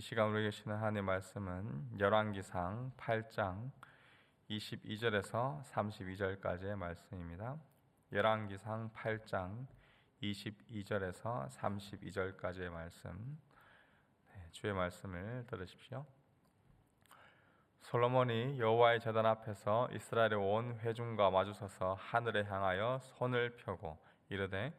시간 우리에게 주시는 하나님의 말씀은 열왕기상 8장 22절에서 32절까지의 말씀입니다. 열왕기상 8장 22절에서 32절까지의 말씀, 주의 말씀을 들으십시오. 솔로몬이 여호와의 제단 앞에서 이스라엘의 온 회중과 마주서서 하늘에 향하여 손을 펴고 이르되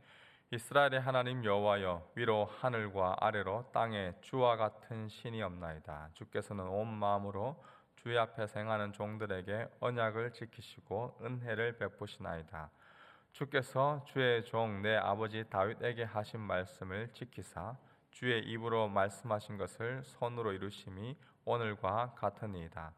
이스라엘의 하나님 여호와여, 위로 하늘과 아래로 땅에 주와 같은 신이 없나이다. 주께서는 온 마음으로 주의 앞에서 행하는 종들에게 언약을 지키시고 은혜를 베푸시나이다. 주께서 주의 종 내 아버지 다윗에게 하신 말씀을 지키사 주의 입으로 말씀하신 것을 손으로 이루심이 오늘과 같으니이다.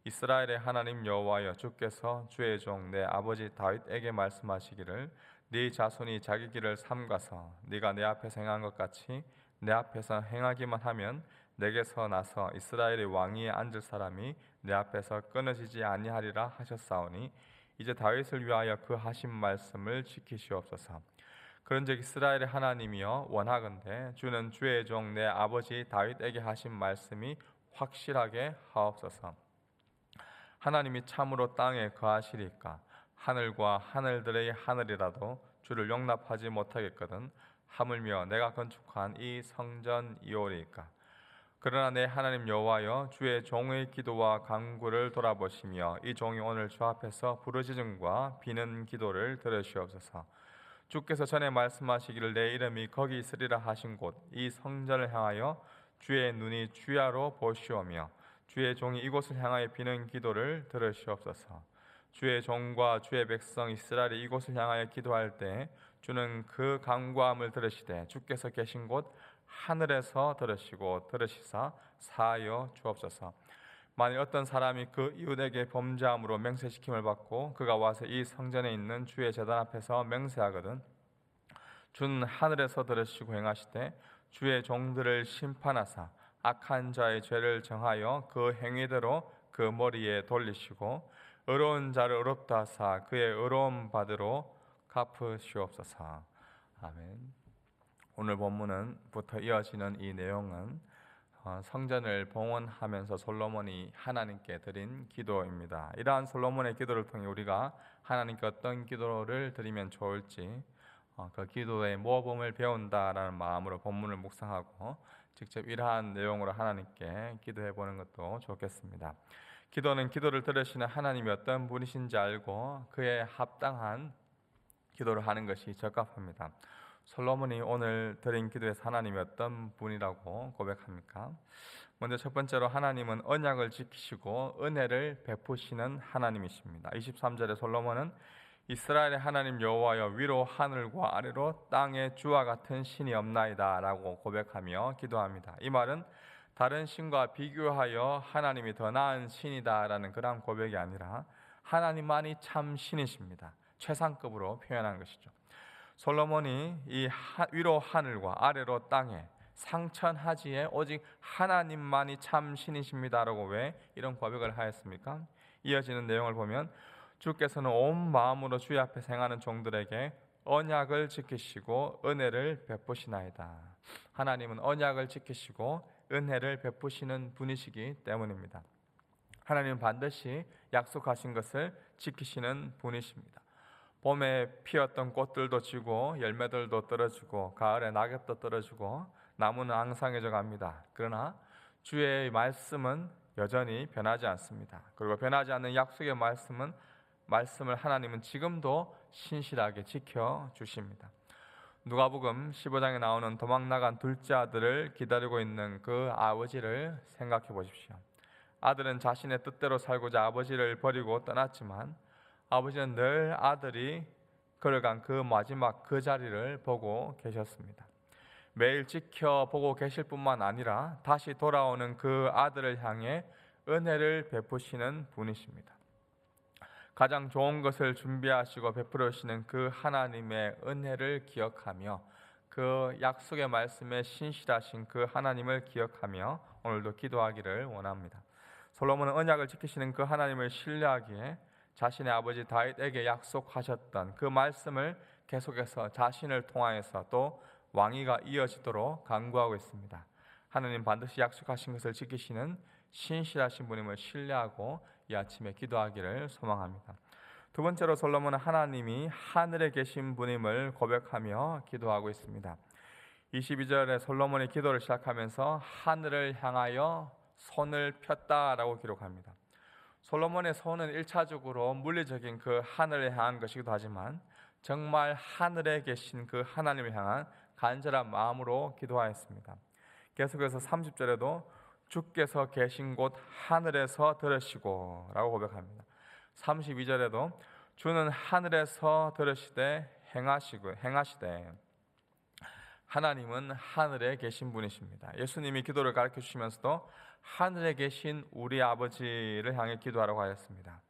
이스라엘의 하나님 여호와여, 주께서 주의 종 내 아버지 다윗에게 말씀하시기를 네 자손이 자기 길을 삼가서 네가 내 앞에서 행한 것 같이 내 앞에서 행하기만 하면 내게서 나서 이스라엘의 왕위에 앉을 사람이 내 앞에서 끊어지지 아니하리라 하셨사오니 이제 다윗을 위하여 그 하신 말씀을 지키시옵소서. 그런즉 이스라엘의 하나님이여, 원하건대 주는 주의 종 내 아버지 다윗에게 하신 말씀이 확실하게 하옵소서. 하나님이 참으로 땅에 거하시리까? 하늘과 하늘들의 하늘이라도 주를 용납하지 못하겠거든 하물며 내가 건축한 이 성전이오리까? 그러나 내 하나님 여호와여, 주의 종의 기도와 간구를 돌아보시며 이 종이 오늘 주 앞에서 부르짖음과 비는 기도를 들으시옵소서. 주께서 전에 말씀하시기를 내 이름이 거기 있으리라 하신 곳 이 성전을 향하여 주의 눈이 주야로 보시오며 주의 종이 이곳을 향하여 비는 기도를 들으시옵소서. 주의 종과 주의 백성 이스라엘이 이곳을 향하여 기도할 때 주는 그 간구함을 들으시되 주께서 계신 곳 하늘에서 들으시고 들으시사 사하여 주옵소서. 만일 어떤 사람이 그 이웃에게 범죄함으로 맹세시킴을 받고 그가 와서 이 성전에 있는 주의 제단 앞에서 맹세하거든 주는 하늘에서 들으시고 행하시되 주의 종들을 심판하사 악한 자의 죄를 정하여 그 행위대로 그 머리에 돌리시고 의로운 자를 의롭다 하사 그의 의로움 받으러 갚으시옵소서. 아멘. 오늘 본문부터 이어지는 이 내용은 성전을 봉헌하면서 솔로몬이 하나님께 드린 기도입니다. 이러한 솔로몬의 기도를 통해 우리가 하나님께 어떤 기도를 드리면 좋을지 그 기도의 모범을 배운다라는 마음으로 본문을 묵상하고 직접 이러한 내용으로 하나님께 기도해 보는 것도 좋겠습니다. 기도는 기도를 들으시는 하나님이 어떤 분이신지 알고 그에 합당한 기도를 하는 것이 적합합니다. 솔로몬이 오늘 드린 기도에서 하나님이 어떤 분이라고 고백합니까? 먼저 첫 번째로 하나님은 언약을 지키시고 은혜를 베푸시는 하나님이십니다. 23절에 솔로몬은 이스라엘의 하나님 여호와여, 위로 하늘과 아래로 땅에 주와 같은 신이 없나이다 라고 고백하며 기도합니다. 이 말은 다른 신과 비교하여 하나님이 더 나은 신이다 라는 그런 고백이 아니라 하나님만이 참 신이십니다. 최상급으로 표현한 것이죠. 솔로몬이 이 위로 하늘과 아래로 땅에 상천하지에 오직 하나님만이 참 신이십니다 라고 왜 이런 고백을 하였습니까? 이어지는 내용을 보면 주께서는 온 마음으로 주의 앞에 행하는 종들에게 언약을 지키시고 은혜를 베푸시나이다. 하나님은 언약을 지키시고 은혜를 베푸시는 분이시기 때문입니다. 하나님은 반드시 약속하신 것을 지키시는 분이십니다. 봄에 피었던 꽃들도 지고 열매들도 떨어지고 가을에 낙엽도 떨어지고 나무는 앙상해져 갑니다. 그러나 주의 말씀은 여전히 변하지 않습니다. 그리고 변하지 않는 약속의 말씀을 하나님은 지금도 신실하게 지켜주십니다. 누가복음 15장에 나오는 도망나간 둘째 아들을 기다리고 있는 그 아버지를 생각해 보십시오. 아들은 자신의 뜻대로 살고자 아버지를 버리고 떠났지만 아버지는 늘 아들이 걸어간 그 마지막 그 자리를 보고 계셨습니다. 매일 지켜보고 계실 뿐만 아니라 다시 돌아오는 그 아들을 향해 은혜를 베푸시는 분이십니다. 가장 좋은 것을 준비하시고 베풀으시는 그 하나님의 은혜를 기억하며 그 약속의 말씀에 신실하신 그 하나님을 기억하며 오늘도 기도하기를 원합니다. 솔로몬은 언약을 지키시는 그 하나님을 신뢰하기에 자신의 아버지 다윗에게 약속하셨던 그 말씀을 계속해서 자신을 통하여서 또 왕위가 이어지도록 간구하고 있습니다. 하나님 반드시 약속하신 것을 지키시는 신실하신 분임을 신뢰하고 이 아침에 기도하기를 소망합니다. 두 번째로 솔로몬은 하나님이 하늘에 계신 분임을 고백하며 기도하고 있습니다. 22절에 솔로몬이 기도를 시작하면서 하늘을 향하여 손을 폈다라고 기록합니다. 솔로몬의 손은 1차적으로 물리적인 그 하늘을 향한 것이기도 하지만 정말 하늘에 계신 그 하나님을 향한 간절한 마음으로 기도하였습니다. 계속해서 30절에도 주께서 계신 곳 하늘에서 들으시고 라고 고백합니다. 32절에도 주는 하늘에서 들으시되 행하시되 하나님은 하늘에 계신 분이십니다. 예수님이 기도를 가르쳐 주시면서도 하늘에 계신 우리 아버지를 향해 기도하라고 하였습니다.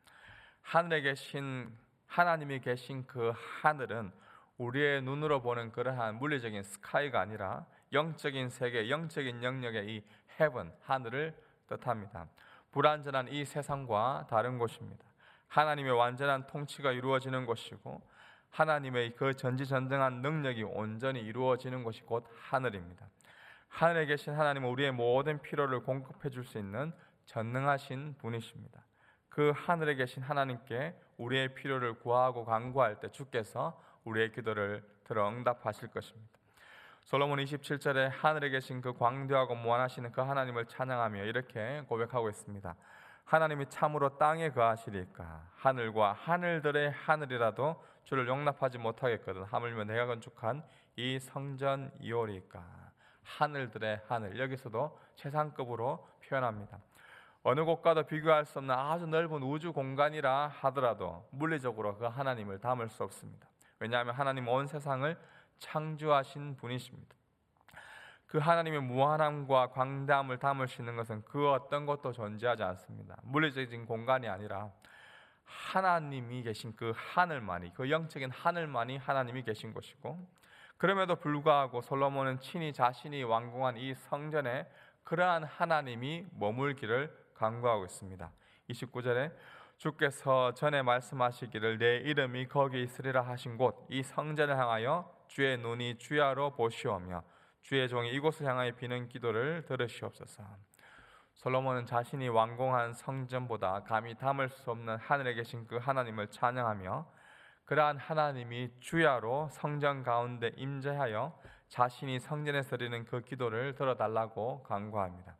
하늘에 계신 하나님이 계신 그 하늘은 우리의 눈으로 보는 그러한 물리적인 스카이가 아니라 영적인 세계, 영적인 영역의 이 헤븐, 하늘을 뜻합니다. 불완전한 이 세상과 다른 곳입니다. 하나님의 완전한 통치가 이루어지는 곳이고 하나님의 그 전지전능한 능력이 온전히 이루어지는 곳이 곧 하늘입니다. 하늘에 계신 하나님은 우리의 모든 필요를 공급해 줄 수 있는 전능하신 분이십니다. 그 하늘에 계신 하나님께 우리의 필요를 구하고 간구할 때 주께서 우리의 기도를 들어 응답하실 것입니다. 솔로몬 27절에 하늘에 계신 그 광대하고 무한하시는 그 하나님을 찬양하며 이렇게 고백하고 있습니다. 하나님이 참으로 땅에 거하시리까? 하늘과 하늘들의 하늘이라도 주를 용납하지 못하겠거든. 하물며 내가 건축한 이 성전이오리까? 하늘들의 하늘, 여기서도 최상급으로 표현합니다. 어느 곳과도 비교할 수 없는 아주 넓은 우주 공간이라 하더라도 물리적으로 그 하나님을 담을 수 없습니다. 왜냐하면 하나님 온 세상을 창조하신 분이십니다. 그 하나님의 무한함과 광대함을 담을 수 있는 것은 그 어떤 것도 존재하지 않습니다. 물리적인 공간이 아니라 하나님이 계신 그 하늘만이, 그 영적인 하늘만이 하나님이 계신 것이고, 그럼에도 불구하고 솔로몬은 친히 자신이 완공한 이 성전에 그러한 하나님이 머물기를 간구하고 있습니다. 29절에 주께서 전에 말씀하시기를 내 이름이 거기 있으리라 하신 곳 이 성전을 향하여 주의 눈이 주야로 보시오며 주의 종이 이곳을 향하여 비는 기도를 들으시옵소서. 솔로몬은 자신이 완공한 성전보다 감히 담을 수 없는 하늘에 계신 그 하나님을 찬양하며 그러한 하나님이 주야로 성전 가운데 임재하여 자신이 성전에서 드리는 그 기도를 들어달라고 간구합니다.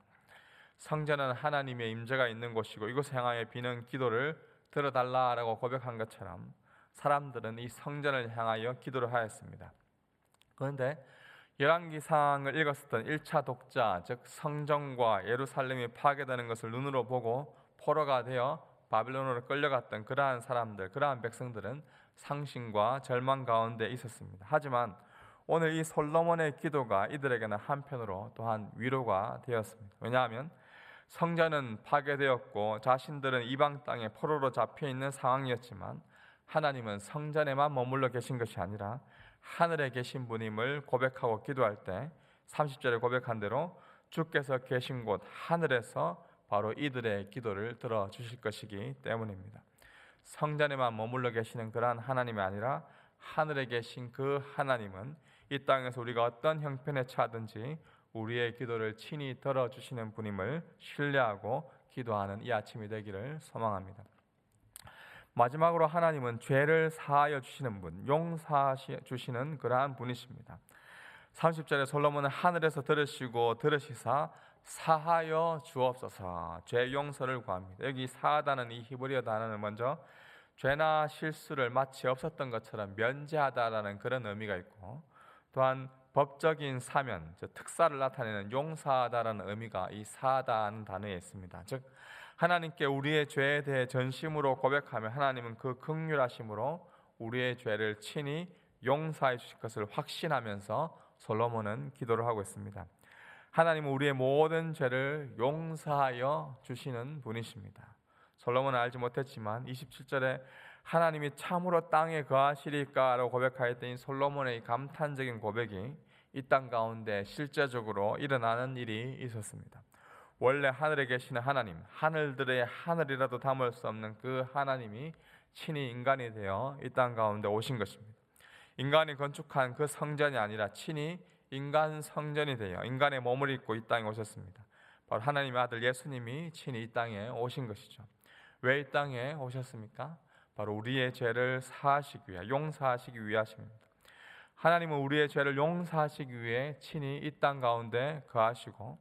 성전은 하나님의 임재가 있는 곳이고 이곳을 향하여 비는 기도를 들어달라고 고백한 것처럼 사람들은 이 성전을 향하여 기도를 하였습니다. 그런데 열왕기상을 읽었었던 1차 독자, 즉 성전과 예루살렘이 파괴되는 것을 눈으로 보고 포로가 되어 바빌론으로 끌려갔던 그러한 사람들, 그러한 백성들은 상심과 절망 가운데 있었습니다. 하지만 오늘 이 솔로몬의 기도가 이들에게는 한편으로 또한 위로가 되었습니다. 왜냐하면 성전은 파괴되었고 자신들은 이방 땅에 포로로 잡혀있는 상황이었지만 하나님은 성전에만 머물러 계신 것이 아니라 하늘에 계신 분임을 고백하고 기도할 때 30절에 고백한 대로 주께서 계신 곳 하늘에서 바로 이들의 기도를 들어주실 것이기 때문입니다. 성전에만 머물러 계시는 그러한 하나님이 아니라 하늘에 계신 그 하나님은 이 땅에서 우리가 어떤 형편에 처하든지 우리의 기도를 친히 들어주시는 분임을 신뢰하고 기도하는 이 아침이 되기를 소망합니다. 마지막으로 하나님은 죄를 사하여 주시는 분, 용서하여 주시는 그러한 분이십니다. 30절에 솔로몬은 하늘에서 들으시사 사하여 주옵소서, 죄 용서를 구합니다. 여기 사하다는 이 히브리어 단어는 먼저 죄나 실수를 마치 없었던 것처럼 면제하다라는 그런 의미가 있고, 또한 법적인 사면, 즉 특사를 나타내는 용서하다라는 의미가 이 사하다는 단어에 있습니다. 즉 하나님께 우리의 죄에 대해 전심으로 고백하며 하나님은 그 긍휼하심으로 우리의 죄를 친히 용서해 주실 것을 확신하면서 솔로몬은 기도를 하고 있습니다. 하나님은 우리의 모든 죄를 용서하여 주시는 분이십니다. 솔로몬은 알지 못했지만 27절에 하나님이 참으로 땅에 거하시리까라고 고백하였던 이 솔로몬의 감탄적인 고백이 이 땅 가운데 실제적으로 일어나는 일이 있었습니다. 원래 하늘에 계시는 하나님, 하늘들의 하늘이라도 담을 수 없는 그 하나님이 친히 인간이 되어 이 땅 가운데 오신 것입니다. 인간이 건축한 그 성전이 아니라 친히 인간 성전이 되어 인간의 몸을 입고 이 땅에 오셨습니다. 바로 하나님의 아들 예수님이 친히 이 땅에 오신 것이죠. 왜 이 땅에 오셨습니까? 바로 우리의 죄를 사하시기 위해, 용서하시기 위하십니다. 하나님은 우리의 죄를 용서하시기 위해 친히 이 땅 가운데 거하시고,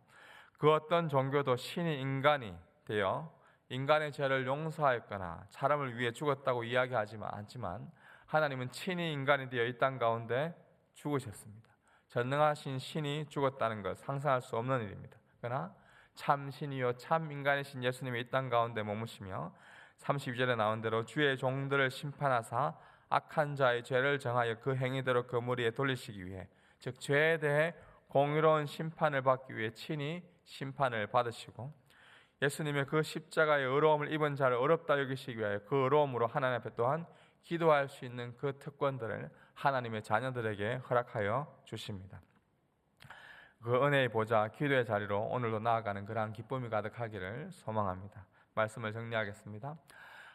그 어떤 종교도 신이 인간이 되어 인간의 죄를 용서하였거나 사람을 위해 죽었다고 이야기하지 않지만, 하나님은 친히 인간이 되어 이 땅 가운데 죽으셨습니다. 전능하신 신이 죽었다는 것 상상할 수 없는 일입니다. 그러나 참 신이요 참 인간이신 예수님이 이 땅 가운데 머무시며 32절에 나온 대로 주의 종들을 심판하사 악한 자의 죄를 정하여 그 행위대로 그 무리에 돌리시기 위해, 즉 죄에 대해 공의로운 심판을 받기 위해 친히 심판을 받으시고, 예수님의 그 십자가의 의로움을 입은 자를 어렵다 여기시기 위하여 그 의로움으로 하나님 앞에 또한 기도할 수 있는 그 특권들을 하나님의 자녀들에게 허락하여 주십니다. 그 은혜의 보좌, 기도의 자리로 오늘도 나아가는 그러한 기쁨이 가득하기를 소망합니다. 말씀을 정리하겠습니다.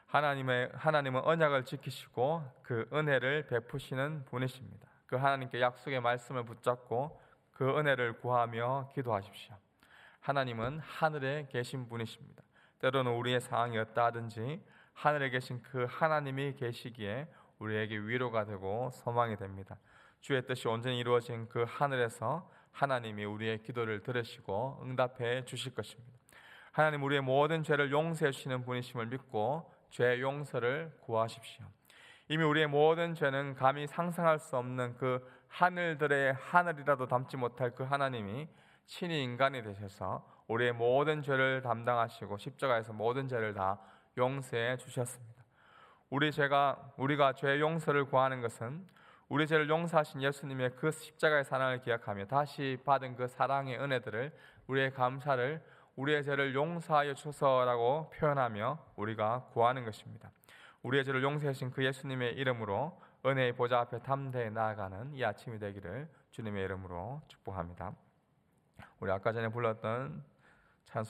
하나님은 언약을 지키시고 그 은혜를 베푸시는 분이십니다. 그 하나님께 약속의 말씀을 붙잡고 그 은혜를 구하며 기도하십시오. 하나님은 하늘에 계신 분이십니다. 때로는 우리의 상황이 어떠하든지 하늘에 계신 그 하나님이 계시기에 우리에게 위로가 되고 소망이 됩니다. 주의 뜻이 온전히 이루어진 그 하늘에서 하나님이 우리의 기도를 들으시고 응답해 주실 것입니다. 하나님 우리의 모든 죄를 용서해 주시는 분이심을 믿고 죄 용서를 구하십시오. 이미 우리의 모든 죄는 감히 상상할 수 없는 그 하늘들의 하늘이라도 담지 못할 그 하나님이 친히 인간이 되셔서 우리의 모든 죄를 담당하시고 십자가에서 모든 죄를 다 용서해 주셨습니다. 우리가 죄 용서를 구하는 것은 우리 죄를 용서하신 예수님의 그 십자가의 사랑을 기억하며 다시 받은 그 사랑의 은혜들을, 우리의 감사를 우리의 죄를 용서하여 주소서라고 표현하며 우리가 구하는 것입니다. 우리의 죄를 용서해 주신 그 예수님의 이름으로 은혜의 보좌 앞에 담대히 나아가는 이 아침이 되기를 주님의 이름으로 축복합니다. 우리 아까 전에 불렀던 찬송